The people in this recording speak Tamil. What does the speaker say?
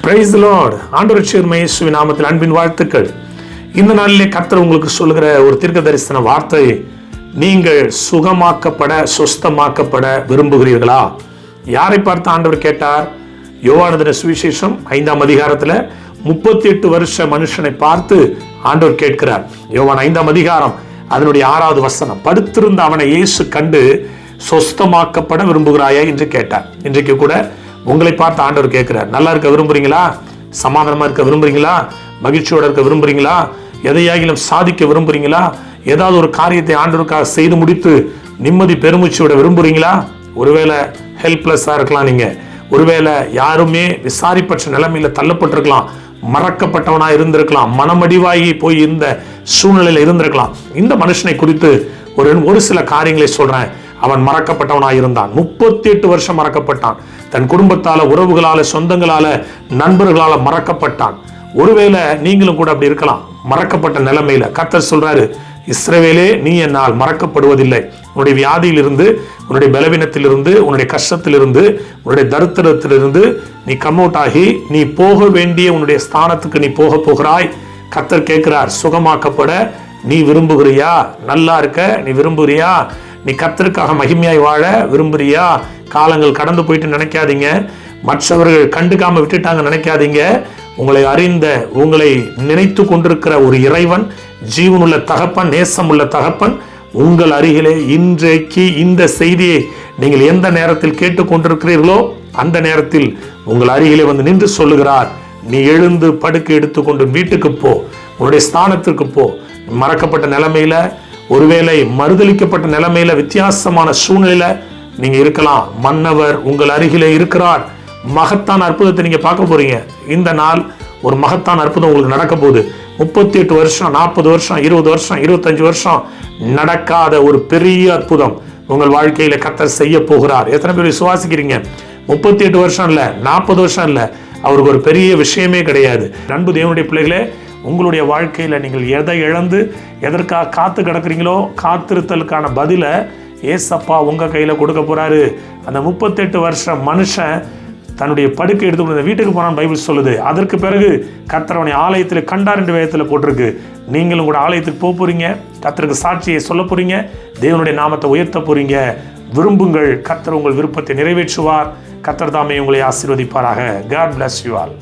Praise the Lord. ஆண்டவர் இயேசுவின் நாமத்தில் அன்பின் வாழ்த்துக்கள். இந்த நாளிலே கர்த்தர் உங்களுக்கு சொல்லுகிற ஒரு தீர்க்க தரிசன வார்த்தை, நீங்கள் சுகமாக்கப்பட சொஸ்தமாக்கப்பட விரும்புகிறீர்களா? யாரை பார்த்து ஆண்டவர் கேட்டார்? யோவானதின சுவிசேஷம் 5ஆம் அதிகாரத்தில் 38 வருஷ மனுஷனை பார்த்து ஆண்டவர் கேட்கிறார். யோவான் 5ஆம் அதிகாரம் அதனுடைய 6வது வசனம், படுத்திருந்த அவனை இயேசு கண்டு சொஸ்தமாக்கப்பட விரும்புகிறாயா என்று கேட்டார். இன்றைக்கு கூட உங்களை பார்த்து ஆண்டவர் கேட்கிறார். நல்லா இருக்க விரும்புறீங்களா? சமாதானமா இருக்க விரும்புறீங்களா? மகிழ்ச்சியோட இருக்க விரும்புறீங்களா? எதையாகிலும் சாதிக்க விரும்புறீங்களா? ஏதாவது ஒரு காரியத்தை ஆண்டவருக்காக செய்து முடித்து நிம்மதி பெருமூச்சோட விரும்புறீங்களா? ஒருவேளை ஹெல்ப்லெஸ்ஸா இருக்கலாம், நீங்க ஒருவேளை யாருமே விசாரிப்பற்ற நிலைமையில தள்ளப்பட்டிருக்கலாம், மறக்கப்பட்டவனா இருந்திருக்கலாம், மனமடிவாகி போய் இந்த சூழ்நிலையில இருந்திருக்கலாம். இந்த மனுஷனை குறித்து ஒரு சில காரியங்களை சொல்றேன். அவன் மறக்கப்பட்டவனாக இருந்தான். 38 வருஷம் மறக்கப்பட்டான். தன் குடும்பத்தால, உறவுகளால, சொந்தங்களால, நண்பர்களால மறக்கப்பட்டான். ஒருவேளை நீங்களும் கூட அப்படி இருக்கலாம், மறக்கப்பட்ட நிலைமையில. கர்த்தர் சொல்றாரு, இஸ்ரவேலே, நீ என்னால் மறக்கப்படுவதில்லை. உன்னுடைய வியாதியிலிருந்து, உன்னுடைய பலவீனத்திலிருந்து, உன்னுடைய கஷ்டத்திலிருந்து, உன்னுடைய தரித்திரத்திலிருந்து நீ கம் அவுட் ஆகி நீ போக வேண்டிய உன்னுடைய ஸ்தானத்துக்கு நீ போக போகிறாய். கர்த்தர் கேட்கிறார், சுகமாக்கப்பட நீ விரும்புகிறியா? நல்லா இருக்க நீ விரும்புகிறியா? நீ கர்த்தருக்காக மகிமையாய் வாழ விரும்புறியா? காலங்கள் கடந்து போயிட்டு நினைக்காதீங்க, மற்றவர்கள் கண்டுக்காம விட்டுட்டாங்க நினைக்காதீங்க. உங்களை அறிந்த, உங்களை நினைத்து கொண்டிருக்கிற ஒரு இறைவன், ஜீவனுள்ள தகப்பன், நேசமுள்ள தகப்பன் உங்கள் அருகிலே இன்றைக்கு இந்த செய்தியை நீங்கள் எந்த நேரத்தில் கேட்டுக்கொண்டிருக்கிறீர்களோ அந்த நேரத்தில் உங்கள் அருகிலே வந்து நின்று சொல்லுகிறார், நீ எழுந்து படுக்கை எடுத்துக்கொண்டு வீட்டுக்கு போ, உன்னுடைய ஸ்தானத்திற்கு போ. மறக்கப்பட்ட நிலைமையில, ஒருவேளை மறுதளிக்கப்பட்ட நிலைமையில, வித்தியாசமான சூழ்நிலையில நீங்க இருக்கலாம். மன்னவர் உங்கள் அருகிலே இருக்கிறார். மகத்தான அற்புதத்தை நீங்க பார்க்க போறீங்க. இந்த நாள் ஒரு மகத்தான அற்புதம் உங்களுக்கு நடக்க போகுது. 38 வருஷம், 40 வருஷம், 20 வருஷம், 25 வருஷம் நடக்காத ஒரு பெரிய அற்புதம் உங்கள் வாழ்க்கையில கர்த்தர் செய்ய போகிறார். எத்தனை பேர் விசுவாசிக்கிறீங்க? 38 வருஷம் இல்ல, 40 வருஷம் இல்ல, அவருக்கு ஒரு பெரிய விஷயமே கிடையாது. அன்பு தேவனுடைய பிள்ளைகளே, உங்களுடைய வாழ்க்கையில நீங்கள் எதை இழந்து எதற்காக காத்து கிடக்குறீங்களோ, காத்திருத்தலுக்கான பதில ஏசப்பா உங்க கையில கொடுக்க போறாரு. அந்த 38 வருஷம் மனுஷன் தன்னுடைய படுக்கை எடுத்து வீட்டுக்கு போனான்னு பைபிள் சொல்லுது. அதற்கு பிறகு கர்த்தர் அவனை ஆலயத்தில் கண்டார் என்று வேதத்தில் போட்டிருக்கு. நீங்களும் கூட ஆலயத்துக்கு போக போறீங்க, கர்த்தருக்கு சாட்சியை சொல்ல போறீங்க, தேவனுடைய நாமத்தை உயர்த்த போறீங்க. விரும்புங்கள், கர்த்தர் உங்கள் விருப்பத்தை நிறைவேற்றுவார். கர்த்தர் தாமே உங்களை ஆசீர்வதிப்பாராக. God bless you all.